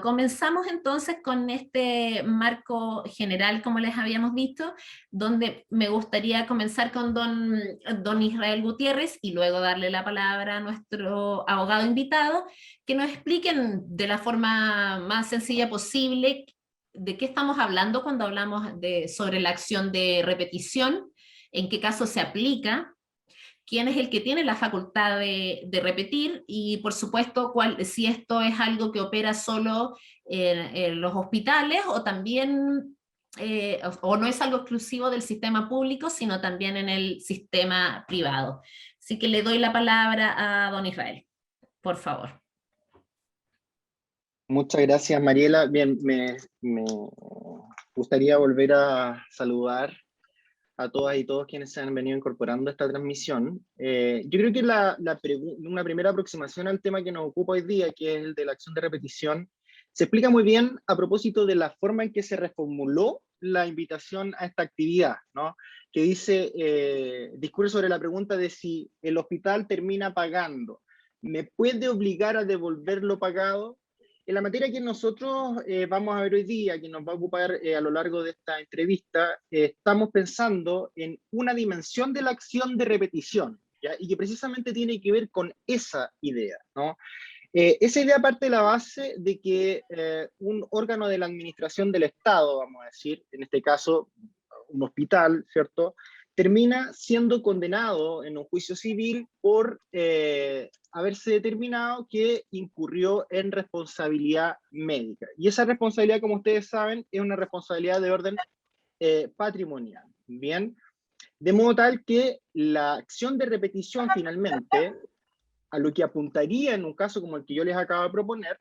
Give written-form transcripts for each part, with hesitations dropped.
Comenzamos entonces con este marco general, como les habíamos visto, donde me gustaría comenzar con don Israel Gutiérrez y luego darle la palabra a nuestro abogado invitado, que nos expliquen de la forma más sencilla posible de qué estamos hablando cuando hablamos sobre la acción de repetición, en qué caso se aplica, quién es el que tiene la facultad de repetir y, por supuesto, si esto es algo que opera solo en los hospitales o también, o no es algo exclusivo del sistema público, sino también en el sistema privado. Así que le doy la palabra a don Israel, por favor. Muchas gracias, Mariela. Bien, me gustaría volver a saludar a todas y todos quienes se han venido incorporando a esta transmisión. Yo creo que una primera aproximación al tema que nos ocupa hoy día, que es el de la acción de repetición, se explica muy bien a propósito de la forma en que se reformuló la invitación a esta actividad, ¿no? Que dice, discurre sobre la pregunta de si el hospital termina pagando, ¿me puede obligar a devolver lo pagado? En la materia que nosotros vamos a ver hoy día, que nos va a ocupar a lo largo de esta entrevista, estamos pensando en una dimensión de la acción de repetición, ¿ya? Y que precisamente tiene que ver con esa idea, ¿no? Esa idea parte de la base de que un órgano de la administración del Estado, vamos a decir, en este caso un hospital, ¿cierto?, termina siendo condenado en un juicio civil por haberse determinado que incurrió en responsabilidad médica. Y esa responsabilidad, como ustedes saben, es una responsabilidad de orden patrimonial. Bien, de modo tal que la acción de repetición finalmente, a lo que apuntaría en un caso como el que yo les acabo de proponer,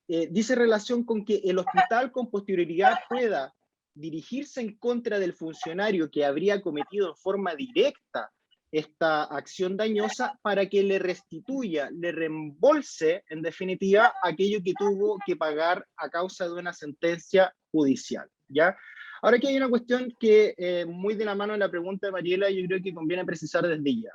dice relación con que el hospital con posterioridad pueda dirigirse en contra del funcionario que habría cometido en forma directa esta acción dañosa para que le restituya, le reembolse, en definitiva, aquello que tuvo que pagar a causa de una sentencia judicial, ¿ya? Ahora aquí hay una cuestión que, muy de la mano de la pregunta de Mariela, yo creo que conviene precisar desde ya.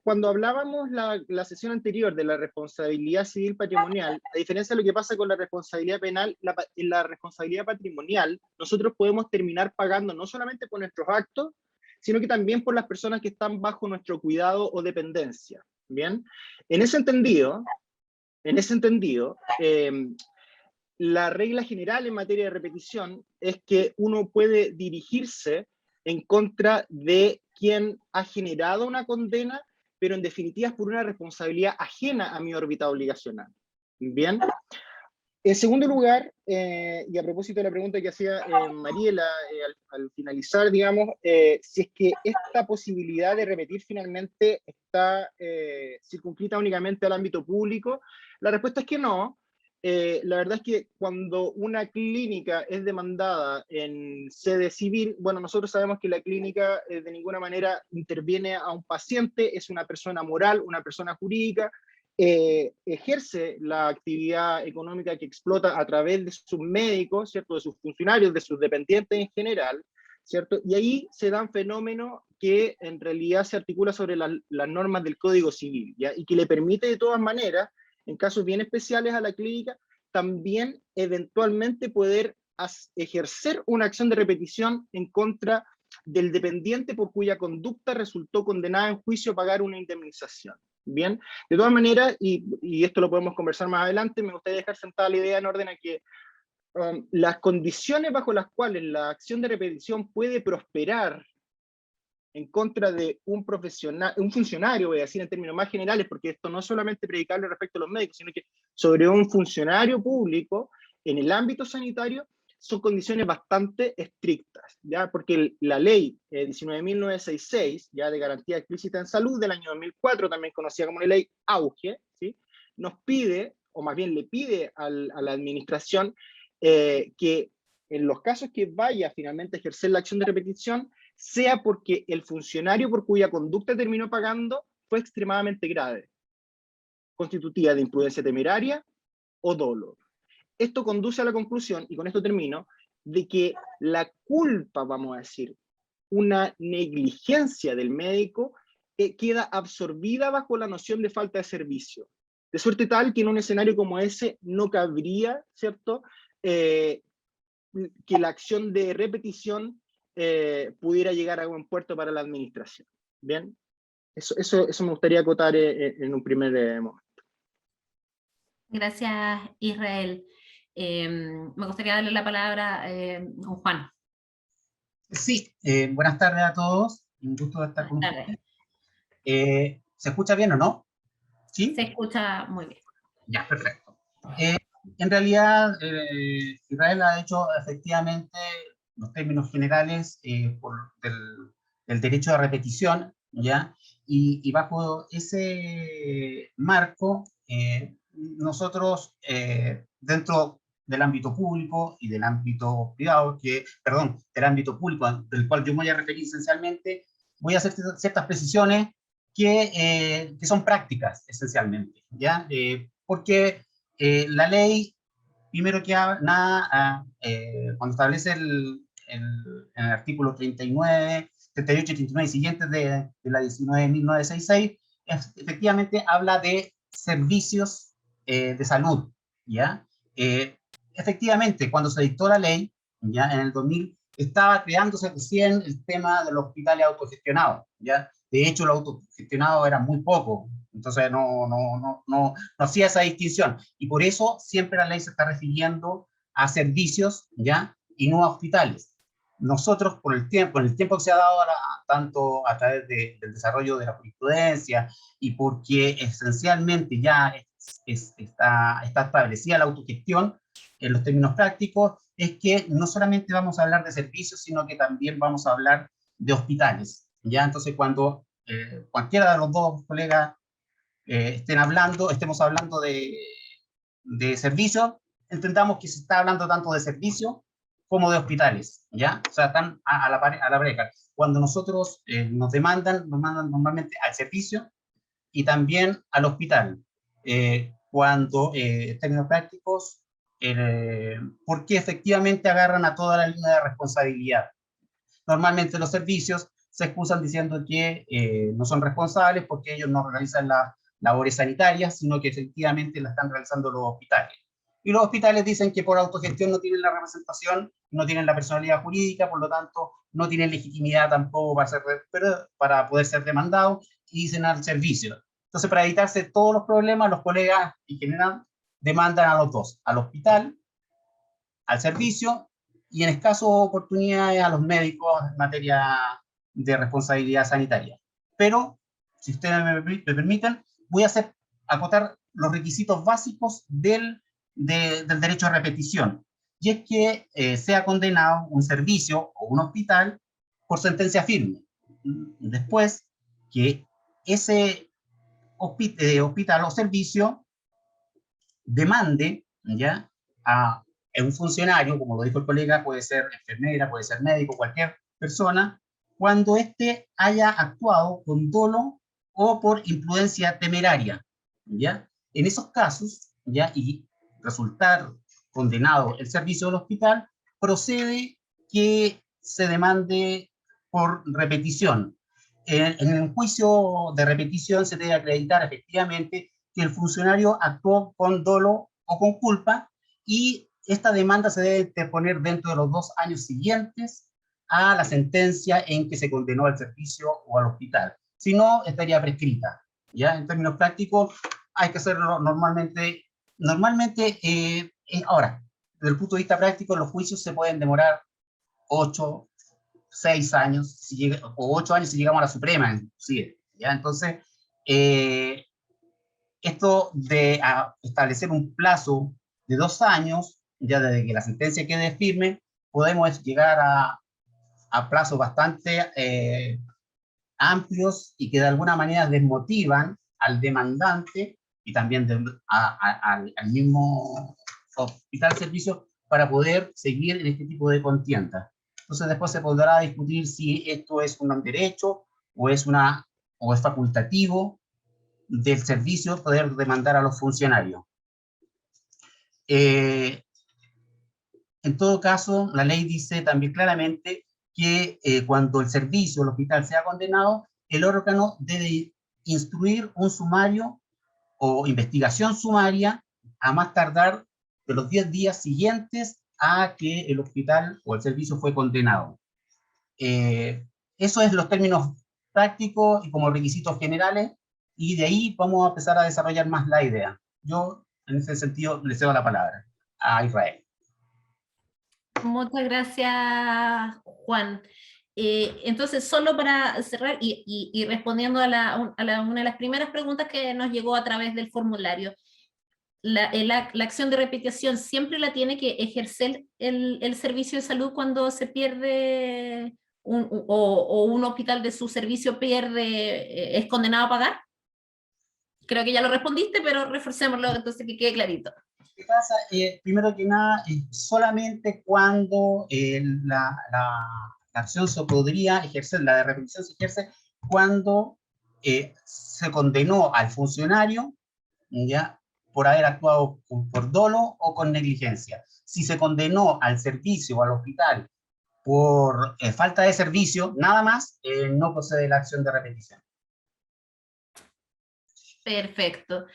Cuando hablábamos la sesión anterior de la responsabilidad civil patrimonial, a diferencia de lo que pasa con la responsabilidad penal, en la responsabilidad patrimonial, nosotros podemos terminar pagando no solamente por nuestros actos, sino que también por las personas que están bajo nuestro cuidado o dependencia. Bien, en ese entendido, la regla general en materia de repetición es que uno puede dirigirse en contra de quien ha generado una condena, pero en definitiva es por una responsabilidad ajena a mi órbita obligacional. Bien. En segundo lugar, y a propósito de la pregunta que hacía Mariela al finalizar, digamos, si es que esta posibilidad de repetir finalmente está circunscrita únicamente al ámbito público, la respuesta es que no. La verdad es que cuando una clínica es demandada en sede civil, bueno, nosotros sabemos que la clínica de ninguna manera interviene a un paciente, es una persona moral, una persona jurídica, ejerce la actividad económica que explota a través de sus médicos, ¿cierto?, de sus funcionarios, de sus dependientes en general, ¿cierto? Y ahí se dan fenómenos que en realidad se articulan sobre las normas del Código Civil, ¿ya? Y que le permite de todas maneras, en casos bien especiales a la clínica, también eventualmente poder ejercer una acción de repetición en contra del dependiente por cuya conducta resultó condenada en juicio a pagar una indemnización. Bien, de todas maneras, y esto lo podemos conversar más adelante, me gustaría dejar sentada la idea en orden a que las condiciones bajo las cuales la acción de repetición puede prosperar en contra de un profesional, un funcionario, voy a decir en términos más generales, porque esto no es solamente predicable respecto a los médicos, sino que sobre un funcionario público en el ámbito sanitario, son condiciones bastante estrictas, ¿ya? Porque la ley 19.966, ya de garantía explícita en salud del año 2004, también conocida como la ley Auge, ¿sí?, nos pide, o más bien le pide a la administración que en los casos que vaya finalmente a ejercer la acción de repetición, sea porque el funcionario por cuya conducta terminó pagando fue extremadamente grave, constitutiva de imprudencia temeraria o dolo. Esto conduce a la conclusión, y con esto termino, de que la culpa, vamos a decir, una negligencia del médico, queda absorbida bajo la noción de falta de servicio. De suerte tal que en un escenario como ese no cabría, ¿cierto?, que la acción de repetición pudiera llegar a buen puerto para la administración. ¿Bien? Eso me gustaría acotar en un primer momento. Gracias, Israel. Me gustaría darle la palabra a Juan. Sí, buenas tardes a todos. Un gusto de estar con ustedes. ¿Se escucha bien o no? ¿Sí? Se escucha muy bien. Ya, perfecto. En realidad, Israel ha hecho efectivamente los términos generales del derecho de repetición, ¿ya? Y bajo ese marco, nosotros, dentro del ámbito público y del ámbito privado, del ámbito público, del cual yo me voy a referir esencialmente, voy a hacer ciertas precisiones que son prácticas, esencialmente, ¿ya? Porque la ley, primero que nada, cuando establece en el artículo 39, 38 y 39 y siguientes de la 19.966, efectivamente habla de servicios de salud, ¿ya? Efectivamente, cuando se dictó la ley, ya en el 2000, estaba creándose recién el tema de los hospitales autogestionados, ¿ya? De hecho, los autogestionados eran muy pocos, entonces no hacía esa distinción. Y por eso siempre la ley se está refiriendo a servicios, ¿ya? Y no a hospitales. Nosotros, en el tiempo que se ha dado tanto a través del desarrollo de la jurisprudencia y porque esencialmente ya está establecida la autogestión en los términos prácticos, es que no solamente vamos a hablar de servicios, sino que también vamos a hablar de hospitales, ¿ya? Entonces, cuando cualquiera de los dos colegas estemos hablando de servicios, entendamos que se está hablando tanto de servicios como de hospitales, ¿ya? O sea, están a la breca. Cuando nosotros nos demandan normalmente al servicio y también al hospital. Cuando, en términos prácticos, porque efectivamente agarran a toda la línea de responsabilidad. Normalmente los servicios se excusan diciendo que no son responsables porque ellos no realizan las labores sanitarias, sino que efectivamente la están realizando los hospitales. Y los hospitales dicen que por autogestión no tienen la representación, no tienen la personalidad jurídica, por lo tanto no tienen legitimidad tampoco para poder ser demandados y dicen al servicio. Entonces, para evitarse todos los problemas, los colegas en general demandan a los dos, al hospital, al servicio y en escaso oportunidades a los médicos en materia de responsabilidad sanitaria. Pero, si ustedes me permiten, voy a acotar los requisitos básicos del derecho a repetición. Y es que sea condenado un servicio o un hospital por sentencia firme. Después, que ese hospital o servicio demande, ¿ya?, a un funcionario, como lo dijo el colega, puede ser enfermera, puede ser médico, cualquier persona, cuando éste haya actuado con dolo o por imprudencia temeraria, ¿ya? En esos casos, ¿ya?, y resultar condenado el servicio del hospital, procede que se demande por repetición. En el juicio de repetición se debe acreditar efectivamente que el funcionario actuó con dolo o con culpa y esta demanda se debe interponer dentro de los 2 años siguientes a la sentencia en que se condenó al servicio o al hospital. Si no, estaría prescrita, ¿ya? En términos prácticos, hay que hacerlo normalmente. Ahora, desde el punto de vista práctico, los juicios se pueden demorar 8, 6 años, o 8 años si llegamos a la Suprema, inclusive, ¿ya? Entonces, esto de establecer un plazo de 2 años, ya desde que la sentencia quede firme, podemos llegar a plazos bastante amplios y que de alguna manera desmotivan al demandante y también al mismo hospital servicio para poder seguir en este tipo de contienda. Entonces después se podrá discutir si esto es un derecho o es facultativo del servicio poder demandar a los funcionarios. En todo caso, la ley dice también claramente que cuando el servicio, el hospital sea condenado, el órgano debe instruir un sumario o investigación sumaria a más tardar de los 10 días siguientes a que el hospital o el servicio fue condenado. Eso es los términos prácticos y como requisitos generales, y de ahí vamos a empezar a desarrollar más la idea. Yo, en ese sentido, le cedo la palabra a Israel. Muchas gracias, Juan. Entonces, solo para cerrar y respondiendo a una de las primeras preguntas que nos llegó a través del formulario, la acción de repetición siempre la tiene que ejercer el servicio de salud cuando se pierde o un hospital de su servicio pierde, es condenado a pagar. Creo que ya lo respondiste, pero reforcémoslo entonces que quede clarito. ¿Qué pasa? Primero que nada, solamente cuando la acción se podría ejercer, la de repetición se ejerce cuando se condenó al funcionario, ¿ya?, por haber actuado por dolo o con negligencia. Si se condenó al servicio o al hospital por falta de servicio, nada más, no procede la acción de repetición. Perfecto.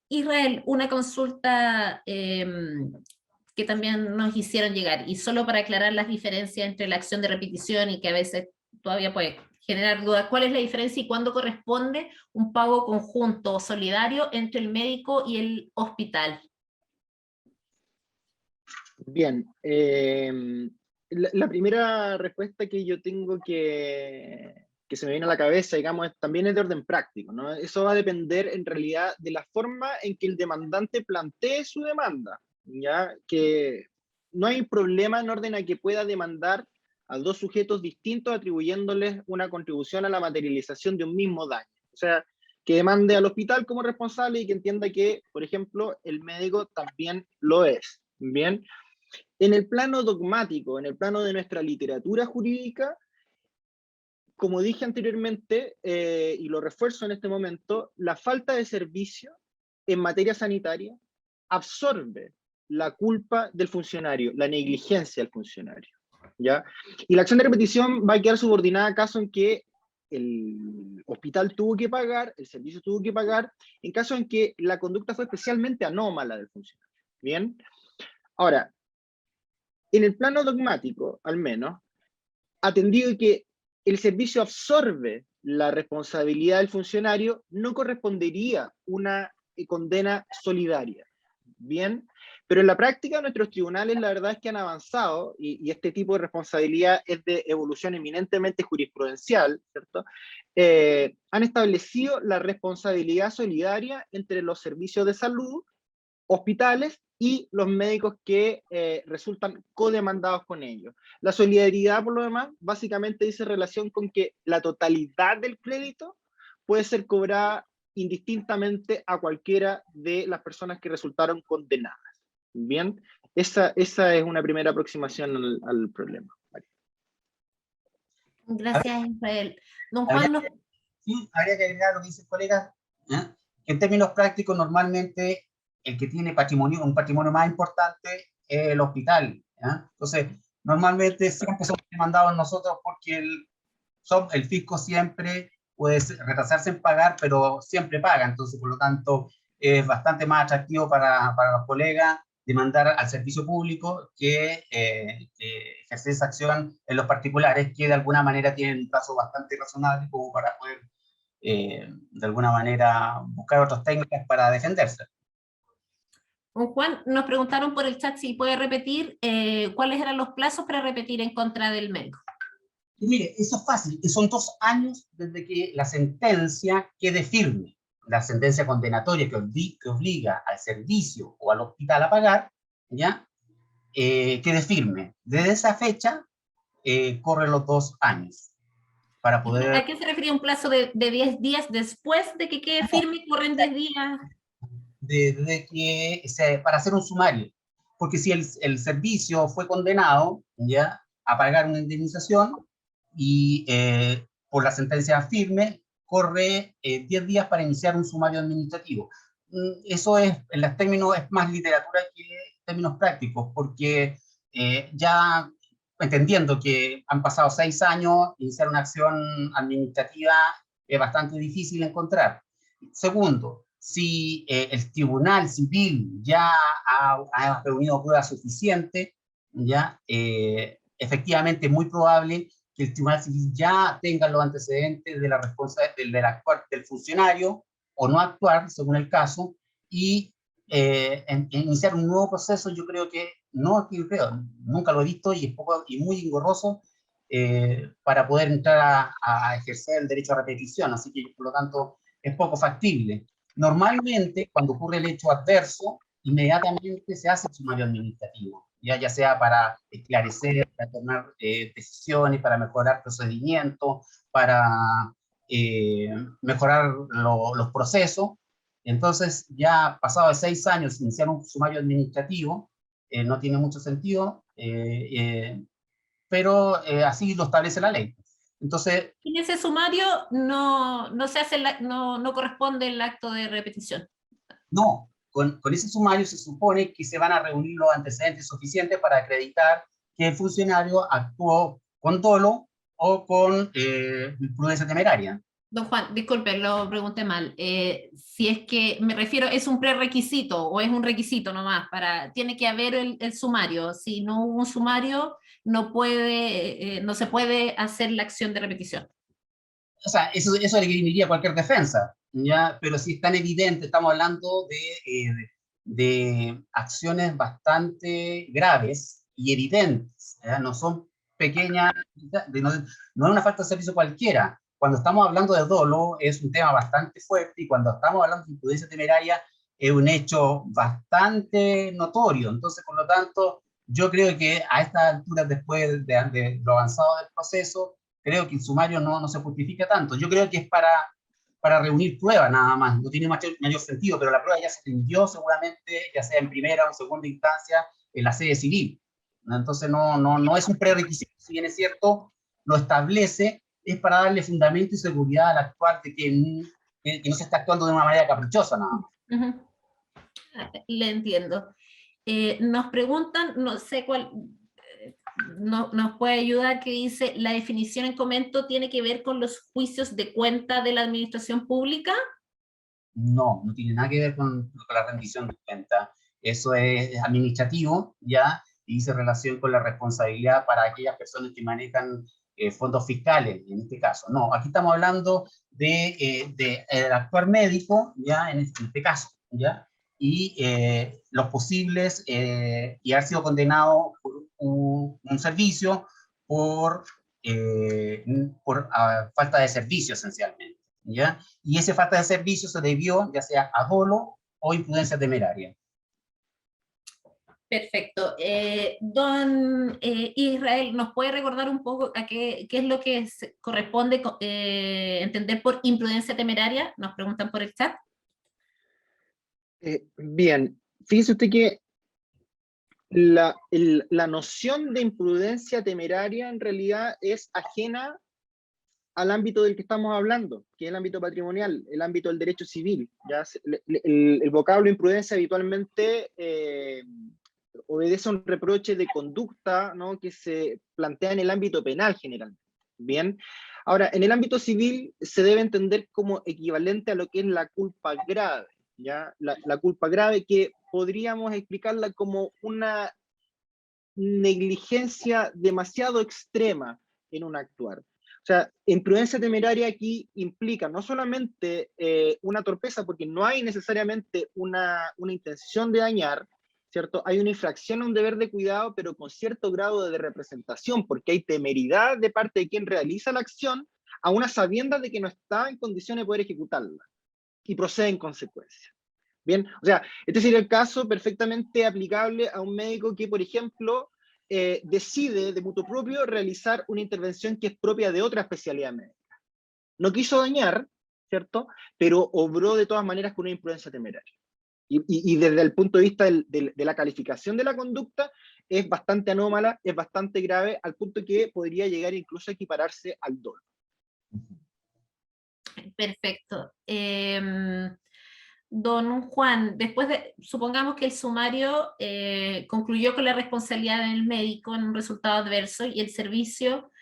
Israel, una consulta que también nos hicieron llegar, y solo para aclarar las diferencias entre la acción de repetición y que a veces todavía puede generar dudas, ¿cuál es la diferencia y cuándo corresponde un pago conjunto o solidario entre el médico y el hospital? Bien, la primera respuesta que yo tengo que se me viene a la cabeza, digamos, también es de orden práctico, ¿no? Eso va a depender en realidad de la forma en que el demandante plantee su demanda, ¿ya? Que no hay problema en orden a que pueda demandar a dos sujetos distintos atribuyéndoles una contribución a la materialización de un mismo daño. O sea, que demande al hospital como responsable y que entienda que, por ejemplo, el médico también lo es, ¿bien? En el plano dogmático, en el plano de nuestra literatura jurídica, como dije anteriormente, y lo refuerzo en este momento, la falta de servicio en materia sanitaria absorbe la culpa del funcionario, la negligencia del funcionario, ¿ya? Y la acción de repetición va a quedar subordinada a caso en que el hospital tuvo que pagar, el servicio tuvo que pagar, en caso en que la conducta fue especialmente anómala del funcionario, ¿bien? Ahora, en el plano dogmático, al menos, atendido que el servicio absorbe la responsabilidad del funcionario, no correspondería una condena solidaria. Bien, pero en la práctica nuestros tribunales la verdad es que han avanzado y este tipo de responsabilidad es de evolución eminentemente jurisprudencial, ¿cierto? Han establecido la responsabilidad solidaria entre los servicios de salud, hospitales y los médicos que resultan codemandados con ellos. La solidaridad, por lo demás, básicamente dice relación con que la totalidad del crédito puede ser cobrada indistintamente a cualquiera de las personas que resultaron condenadas. Bien, esa es una primera aproximación al problema. Gracias, Israel. Don Juan, Sí, habría que agregar lo que dice el colega, ¿eh? Que en términos prácticos, normalmente el que tiene un patrimonio más importante es el hospital. ¿Eh? Entonces, normalmente siempre somos demandados nosotros porque el fisco siempre puede retrasarse en pagar, pero siempre paga. Entonces, por lo tanto, es bastante más atractivo para los colegas demandar al servicio público que ejercer esa acción en los particulares, que de alguna manera tienen un plazo bastante razonable como para poder de alguna manera buscar otras técnicas para defenderse. Don Juan, nos preguntaron por el chat si puede repetir cuáles eran los plazos para repetir en contra del médico. Y mire, eso es fácil, son 2 años desde que la sentencia quede firme, la sentencia condenatoria que obliga al servicio o al hospital a pagar, ¿ya? Quede firme. Desde esa fecha corren los 2 años. Para poder... ¿A qué se refería un plazo de 10 días después de que quede firme y corren 10 días? Para hacer un sumario. Porque si el servicio fue condenado, ¿ya?, a pagar una indemnización y por la sentencia firme, corre 10 días para iniciar un sumario administrativo. Eso es, en los términos, es más literatura que términos prácticos, porque ya entendiendo que han pasado 6 años, iniciar una acción administrativa es bastante difícil encontrar. Segundo, si el tribunal civil ya ha reunido pruebas suficientes, ya, efectivamente es muy probable que el tribunal civil ya tenga los antecedentes de la responsabilidad del actuar del funcionario o no actuar, según el caso, y en iniciar un nuevo proceso. Yo creo que, no creo, nunca lo he visto y es poco y muy engorroso para poder entrar a ejercer el derecho a repetición, así que por lo tanto es poco factible. Normalmente, cuando ocurre el hecho adverso, inmediatamente se hace el sumario administrativo, ya sea para esclarecer, para tomar decisiones, para mejorar procedimientos, para mejorar los procesos. Entonces, ya pasado de 6 años, iniciar un sumario administrativo no tiene mucho sentido, pero así lo establece la ley. Entonces, En ese sumario no se hace no corresponde el acto de repetición. no, con ese sumario se supone que se van a reunir los antecedentes suficientes para acreditar que el funcionario actuó con dolo o con imprudencia temeraria. Don Juan, disculpe, lo pregunté mal. Si es que me refiero, ¿es un prerequisito o es un requisito nomás? Tiene que haber el sumario. Si no hubo un sumario, no se puede hacer la acción de repetición. O sea, eso le inhibiría cualquier defensa, ¿ya? Pero si es tan evidente, estamos hablando de acciones bastante graves y evidentes, ¿ya? No son pequeñas, no es una falta de servicio cualquiera. Cuando estamos hablando de dolo es un tema bastante fuerte, y cuando estamos hablando de imprudencia temeraria es un hecho bastante notorio. Entonces, por lo tanto, yo creo que a estas alturas, después de lo avanzado del proceso, creo que el sumario no se justifica tanto. Yo creo que es para reunir pruebas nada más, no tiene mayor sentido, pero la prueba ya se rindió seguramente, ya sea en primera o en segunda instancia, en la sede civil. Entonces no es un prerequisito, si bien es cierto, lo establece, es para darle fundamento y seguridad al actuar de que no se está actuando de una manera caprichosa nada más. Uh-huh. Le entiendo. Nos preguntan, no sé cuál, nos puede ayudar, que dice, ¿la definición en comento tiene que ver con los juicios de cuenta de la administración pública? No tiene nada que ver con la rendición de cuenta. Eso es administrativo, ¿ya? Y dice relación con la responsabilidad para aquellas personas que manejan fondos fiscales, en este caso. No, aquí estamos hablando de actuar médico, ¿ya? En este caso, ¿ya? Y los posibles, y haber sido condenado por un servicio por falta de servicio, esencialmente, ¿ya? Y esa falta de servicio se debió ya sea a dolo o imprudencia temeraria. Perfecto. Don Israel, ¿nos puede recordar un poco a qué es lo que corresponde entender por imprudencia temeraria? Nos preguntan por el chat. Bien, fíjese usted que la noción de imprudencia temeraria en realidad es ajena al ámbito del que estamos hablando, que es el ámbito patrimonial, el ámbito del derecho civil. ¿Ya? El vocablo imprudencia habitualmente obedece a un reproche de conducta, ¿no?, que se plantea en el ámbito penal generalmente. Bien, ahora, en el ámbito civil se debe entender como equivalente a lo que es la culpa grave, ¿ya? La culpa grave, que podríamos explicarla como una negligencia demasiado extrema en un actuar. O sea, imprudencia temeraria aquí implica no solamente una torpeza, porque no hay necesariamente una intención de dañar, ¿cierto? Hay una infracción a un deber de cuidado, pero con cierto grado de representación, porque hay temeridad de parte de quien realiza la acción, a una sabienda de que no está en condiciones de poder ejecutarla, y procede en consecuencia. Bien, o sea, este sería el caso perfectamente aplicable a un médico que, por ejemplo, decide de mutuo propio realizar una intervención que es propia de otra especialidad médica. No quiso dañar, ¿cierto? Pero obró de todas maneras con una imprudencia temeraria. Y desde el punto de vista de la calificación de la conducta, es bastante anómala, es bastante grave, al punto que podría llegar incluso a equipararse al dolo. Perfecto. Don Juan, supongamos que el sumario concluyó con la responsabilidad del médico en un resultado adverso y el servicio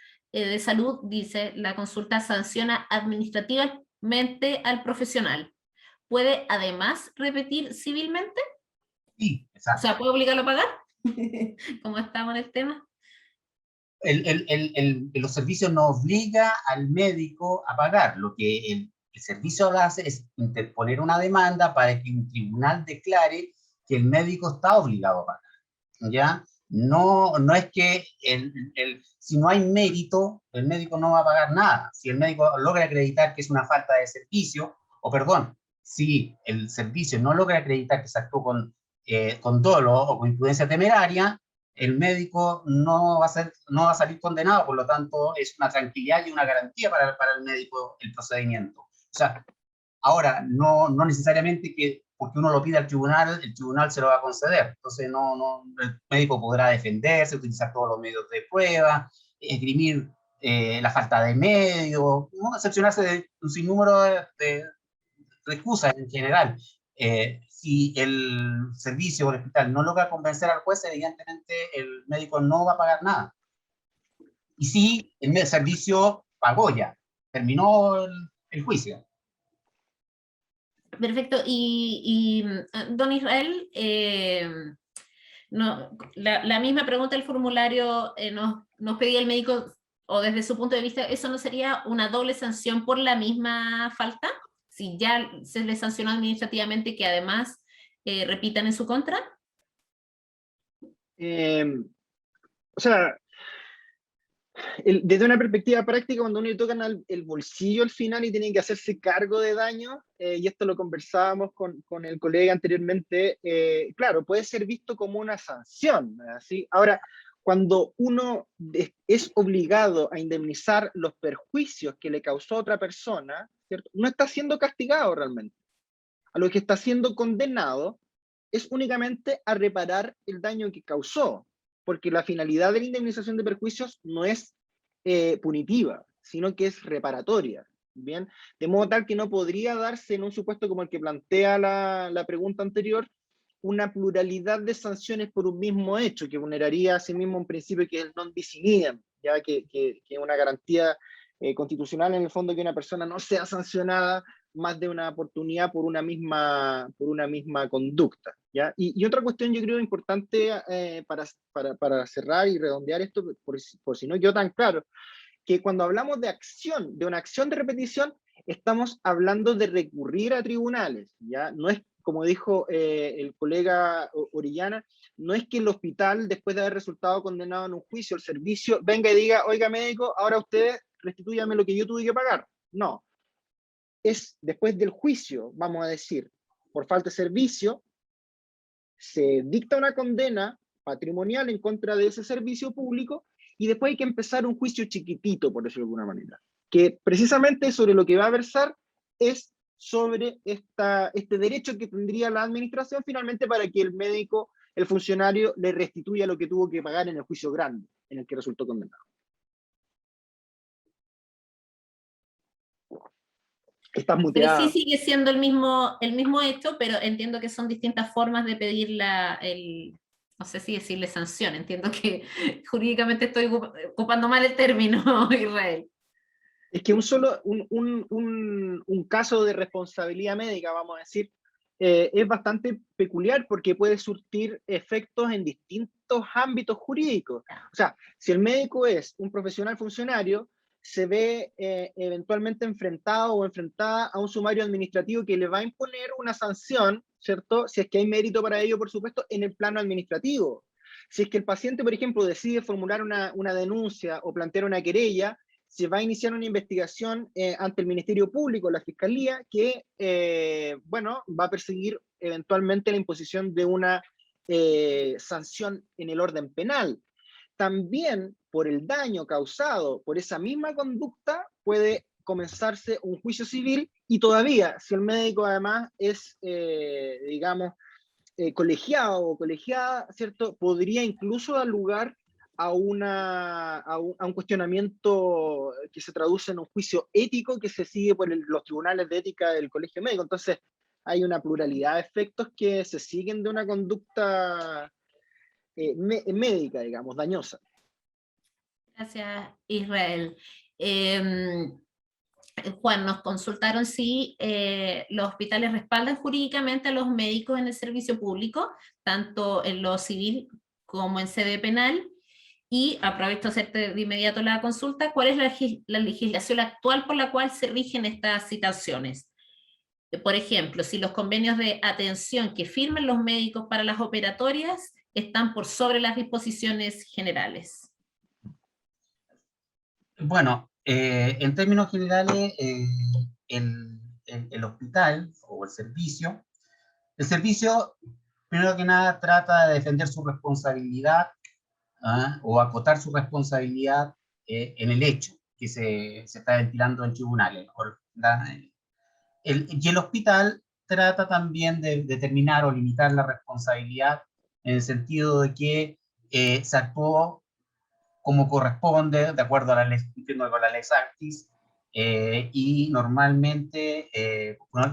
de salud dice, la consulta sanciona administrativamente al profesional. ¿Puede además repetir civilmente? Sí, O sea, ¿puede obligarlo a pagar? Como estamos en el tema. Los servicios no obliga al médico a pagar. Lo que el servicio lo hace es interponer una demanda para que un tribunal declare que el médico está obligado a pagar, ¿ya? No, no es que si no hay mérito, el médico no va a pagar nada. Si el médico logra acreditar que es una falta de servicio, o perdón, si el servicio no logra acreditar que se actuó con dolo o con imprudencia temeraria, el médico no va a salir condenado, por lo tanto es una tranquilidad y una garantía para el médico el procedimiento. O sea, ahora, no necesariamente que porque uno lo pide al tribunal, el tribunal se lo va a conceder. Entonces, el médico podrá defenderse, utilizar todos los medios de prueba, esgrimir la falta de medios, ¿no? Excepcionarse de un sinnúmero de excusas en general. Si el servicio o el hospital no logra convencer al juez, evidentemente el médico no va a pagar nada. Y si el servicio pagó ya, terminó el juicio. Perfecto. Don Israel, no, la misma pregunta del formulario nos pedía el médico, o desde su punto de vista, ¿eso no sería una doble sanción por la misma falta? Si ya se les sancionó administrativamente, que además repitan en su contra. O sea, desde una perspectiva práctica, cuando uno le tocan el bolsillo al final y tienen que hacerse cargo de daño, y esto lo conversábamos con el colega anteriormente, claro, puede ser visto como una sanción, ¿sí? Ahora, cuando uno es obligado a indemnizar los perjuicios que le causó a otra persona, ¿cierto? No está siendo castigado realmente. A lo que está siendo condenado es únicamente a reparar el daño que causó, porque la finalidad de la indemnización de perjuicios no es punitiva, sino que es reparatoria. Bien, de modo tal que no podría darse en un supuesto como el que plantea la pregunta anterior, una pluralidad de sanciones por un mismo hecho, que vulneraría a sí mismo un principio que es el non bis in idem, ya que es una garantía constitucional en el fondo, que una persona no sea sancionada más de una oportunidad por una misma conducta, ¿ya? Y otra cuestión yo creo importante para cerrar y redondear esto, por si no quedó tan claro, que cuando hablamos de acción, de una acción de repetición, estamos hablando de recurrir a tribunales, ¿ya? No es, como dijo el colega Orellana, no es que el hospital, después de haber resultado condenado en un juicio, el servicio venga y diga, oiga médico, ahora usted restitúyame lo que yo tuve que pagar. No, es después del juicio, vamos a decir, por falta de servicio, se dicta una condena patrimonial en contra de ese servicio público y después hay que empezar un juicio chiquitito, por decirlo de alguna manera, que precisamente sobre lo que va a versar es sobre este derecho que tendría la administración finalmente para que el médico, el funcionario, le restituya lo que tuvo que pagar en el juicio grande, en el que resultó condenado. Estás Pero sí muteada. sigue siendo el mismo hecho, pero entiendo que son distintas formas de pedir no sé si decirle sanción, entiendo que jurídicamente estoy ocupando mal el término, Israel. Es que un caso de responsabilidad médica, vamos a decir, es bastante peculiar porque puede surtir efectos en distintos ámbitos jurídicos. O sea, si el médico es un profesional funcionario, se ve eventualmente enfrentado o enfrentada a un sumario administrativo que le va a imponer una sanción, ¿cierto? Si es que hay mérito para ello, por supuesto, en el plano administrativo. Si es que el paciente, por ejemplo, decide formular una denuncia o plantear una querella, se va a iniciar una investigación ante el Ministerio Público, la Fiscalía, que, bueno, va a perseguir eventualmente la imposición de una sanción en el orden penal. También, por el daño causado por esa misma conducta, puede comenzarse un juicio civil y todavía, si el médico además es, digamos, colegiado o colegiada, ¿cierto? Podría incluso dar lugar a un cuestionamiento que se traduce en un juicio ético que se sigue por los tribunales de ética del colegio médico. Entonces, hay una pluralidad de efectos que se siguen de una conducta médica, digamos, dañosa. Gracias, Israel. Juan, nos consultaron si los hospitales respaldan jurídicamente a los médicos en el servicio público, tanto en lo civil como en sede penal. Y aprovecho a hacerte de inmediato la consulta, ¿cuál es la legislación actual por la cual se rigen estas citaciones? Por ejemplo, si los convenios de atención que firmen los médicos para las operatorias están por sobre las disposiciones generales. Bueno, en términos generales, el hospital o el servicio, primero que nada, trata de defender su responsabilidad, o acotar su responsabilidad en el hecho que se está ventilando en tribunales. Y el hospital trata también de determinar o limitar la responsabilidad en el sentido de que se actuó como corresponde, de acuerdo a la ley, cumpliendo con la ley Actis, y normalmente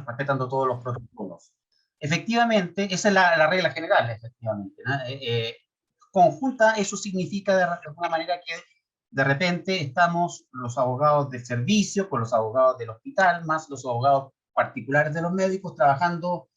respetando todos los protocolos. Efectivamente, esa es la regla general, efectivamente, ¿no? Conjunta, eso significa de alguna manera que de repente estamos los abogados de servicio con los abogados del hospital, más los abogados particulares de los médicos, trabajando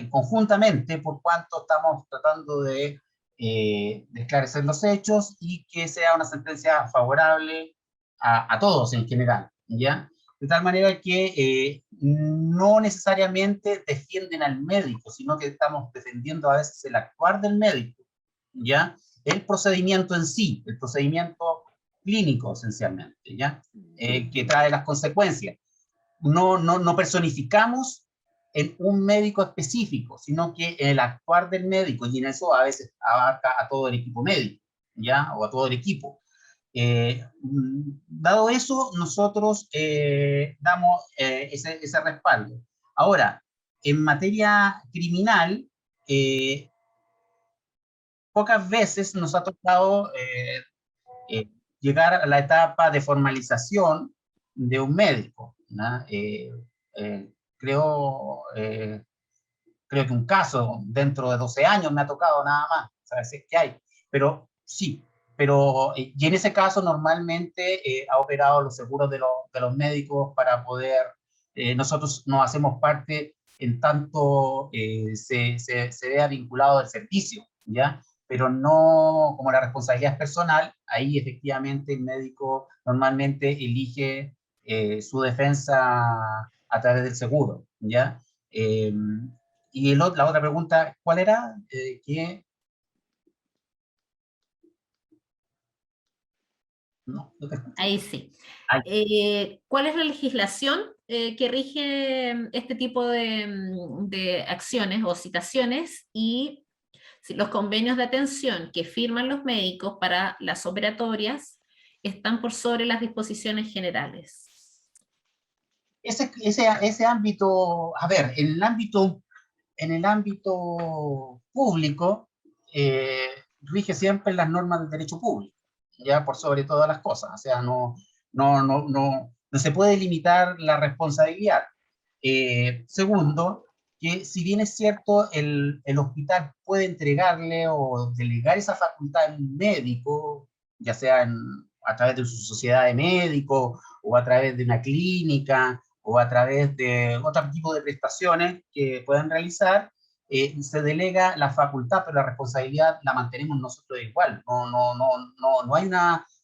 conjuntamente, por cuanto estamos tratando de esclarecer los hechos y que sea una sentencia favorable a todos en general, ¿ya? De tal manera que no necesariamente defienden al médico, sino que estamos defendiendo a veces el actuar del médico, ¿ya? El procedimiento en sí, el procedimiento clínico esencialmente, ¿ya? Que trae las consecuencias. No personificamos en un médico específico, sino que en el actuar del médico, y en eso a veces abarca a todo el equipo médico, ¿ya? O a todo el equipo. Dado eso, nosotros damos ese respaldo. Ahora, en materia criminal, pocas veces nos ha tocado llegar a la etapa de formalización de un médico, ¿no? Creo que un caso dentro de 12 años me ha tocado nada más, ¿sabes? Que hay, pero sí, y en ese caso normalmente ha operado los seguros de los médicos para poder, nosotros nos hacemos parte en tanto se vea vinculado al servicio, ¿ya? Pero no como la responsabilidad es personal, ahí efectivamente el médico normalmente elige su defensa a través del seguro, ¿ya? Y la otra pregunta, ¿cuál era? No te escucho. Ahí sí. ¿Cuál es la legislación que rige este tipo de acciones o citaciones? Y si los convenios de atención que firman los médicos para las operatorias están por sobre las disposiciones generales. Ese ámbito, a ver, en el ámbito público, rige siempre las normas del derecho público, ya por sobre todas las cosas. O sea, no se puede limitar la responsabilidad. Segundo, que si bien es cierto, el hospital puede entregarle o delegar esa facultad a un médico, ya sea a través de su sociedad de médicos o a través de una clínica o a través de otro tipo de prestaciones que puedan realizar, se delega la facultad, pero la responsabilidad la mantenemos nosotros igual. No hay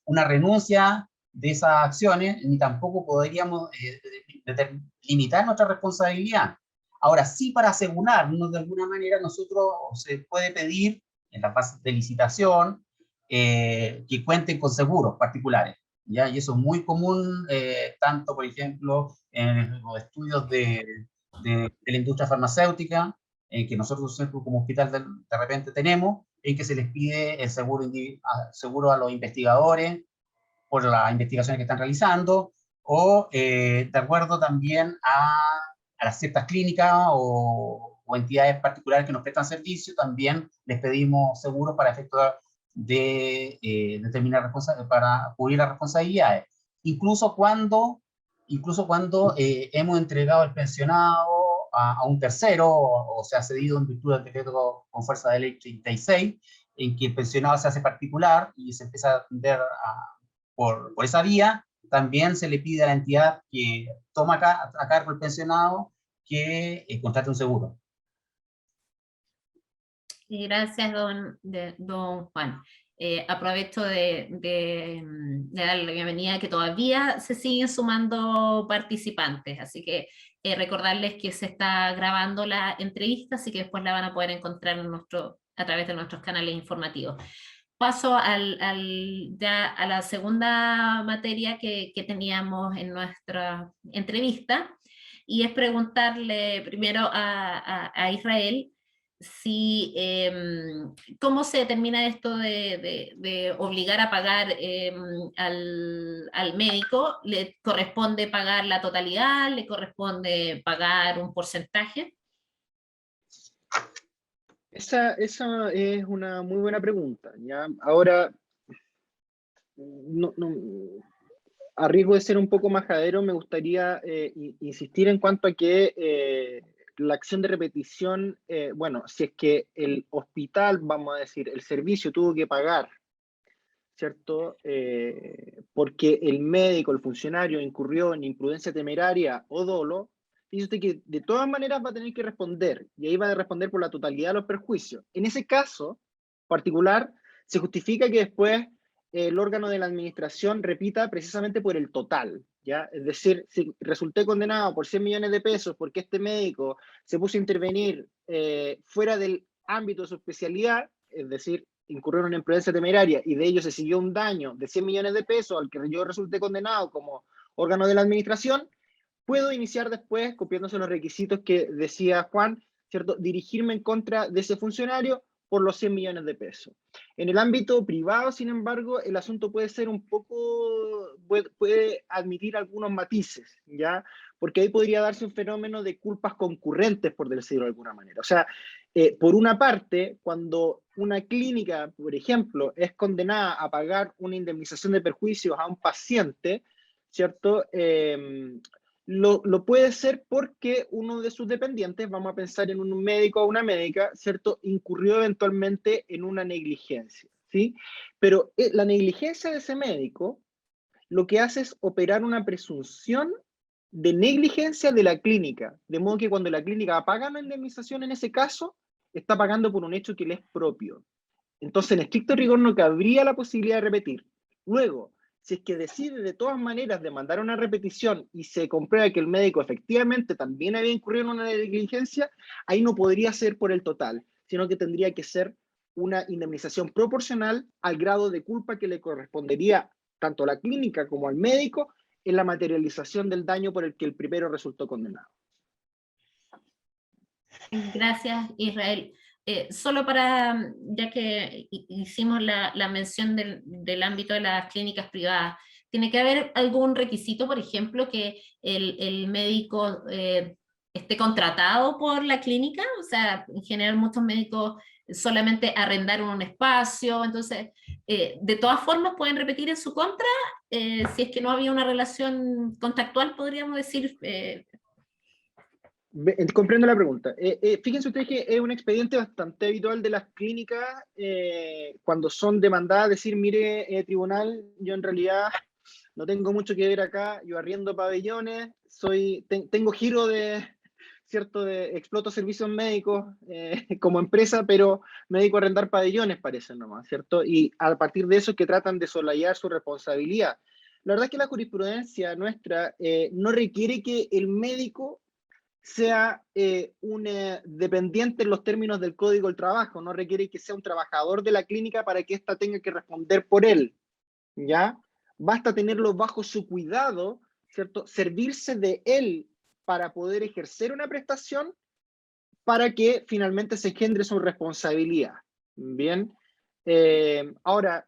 una renuncia de esas acciones, ni tampoco podríamos limitar nuestra responsabilidad. Ahora, sí, para asegurarnos de alguna manera, nosotros se puede pedir en las bases de licitación que cuenten con seguros particulares, ¿ya? Y eso es muy común, tanto, por ejemplo, en los estudios de la industria farmacéutica, que nosotros como hospital de repente tenemos, en que se les pide el seguro a los investigadores por las investigaciones que están realizando, o de acuerdo también a las ciertas clínicas o entidades particulares que nos prestan servicio, también les pedimos seguros para efectuar de determinar para cubrir las responsabilidades. Incluso cuando hemos entregado el pensionado a un tercero o se ha cedido en virtud del decreto con fuerza de ley 36, en que el pensionado se hace particular y se empieza a atender por esa vía, también se le pide a la entidad que toma a cargo el pensionado que contrate un seguro. Y gracias, don Juan. Aprovecho de darle la bienvenida, que todavía se siguen sumando participantes, así que recordarles que se está grabando la entrevista, así que después la van a poder encontrar a través de nuestros canales informativos. Paso ya a la segunda materia que teníamos en nuestra entrevista, y es preguntarle primero a Israel si, cómo se determina esto de obligar a pagar al médico. ¿Le corresponde pagar la totalidad? ¿Le corresponde pagar un porcentaje? Esa es una muy buena pregunta, ¿ya? Ahora, a riesgo de ser un poco majadero, me gustaría insistir en cuanto a que la acción de repetición, bueno, si es que el hospital, vamos a decir, el servicio tuvo que pagar, ¿cierto? Porque el médico, el funcionario incurrió en imprudencia temeraria o dolo, dice usted que de todas maneras va a tener que responder, y ahí va a responder por la totalidad de los perjuicios. En ese caso particular, se justifica que después el órgano de la administración repita precisamente por el total, ¿ya? Es decir, si resulté condenado por 100 millones de pesos porque este médico se puso a intervenir fuera del ámbito de su especialidad, es decir, incurrieron en imprudencia temeraria y de ello se siguió un daño de 100 millones de pesos al que yo resulté condenado como órgano de la administración, puedo iniciar después, cumpliéndose los requisitos que decía Juan, ¿cierto? Dirigirme en contra de ese funcionario por los 100 millones de pesos. En el ámbito privado, sin embargo, el asunto puede ser un poco, puede admitir algunos matices, ¿ya? Porque ahí podría darse un fenómeno de culpas concurrentes, por decirlo de alguna manera. O sea, por una parte, cuando una clínica, por ejemplo, es condenada a pagar una indemnización de perjuicios a un paciente, ¿cierto? Lo puede ser porque uno de sus dependientes, vamos a pensar en un médico o una médica, ¿cierto? Incurrió eventualmente en una negligencia, ¿sí? Pero la negligencia de ese médico lo que hace es operar una presunción de negligencia de la clínica, de modo que cuando la clínica paga una indemnización en ese caso, está pagando por un hecho que le es propio. Entonces, en estricto rigor, no cabría la posibilidad de repetir. Luego, si es que decide de todas maneras demandar una repetición y se comprueba que el médico efectivamente también había incurrido en una negligencia, ahí no podría ser por el total, sino que tendría que ser una indemnización proporcional al grado de culpa que le correspondería tanto a la clínica como al médico en la materialización del daño por el que el primero resultó condenado. Gracias, Israel. Solo para, ya que hicimos la mención del ámbito de las clínicas privadas, ¿tiene que haber algún requisito, por ejemplo, que el médico esté contratado por la clínica? O sea, en general muchos médicos solamente arrendaron un espacio, entonces, de todas formas pueden repetir en su contra, si es que no había una relación contractual, podríamos decir. Comprendo la pregunta. Fíjense ustedes que es un expediente bastante habitual de las clínicas cuando son demandadas, decir, mire, tribunal, yo en realidad no tengo mucho que ver acá, yo arriendo pabellones, tengo giro de, ¿cierto? Exploto servicios médicos como empresa, pero me dedico a arrendar pabellones, parece nomás, ¿cierto? Y a partir de eso es que tratan de soslayar su responsabilidad. La verdad es que la jurisprudencia nuestra no requiere que el médico sea un dependiente en los términos del Código del Trabajo, no requiere que sea un trabajador de la clínica para que ésta tenga que responder por él, ¿ya? Basta tenerlo bajo su cuidado, ¿cierto? Servirse de él para poder ejercer una prestación para que finalmente se engendre su responsabilidad, ¿bien? Ahora,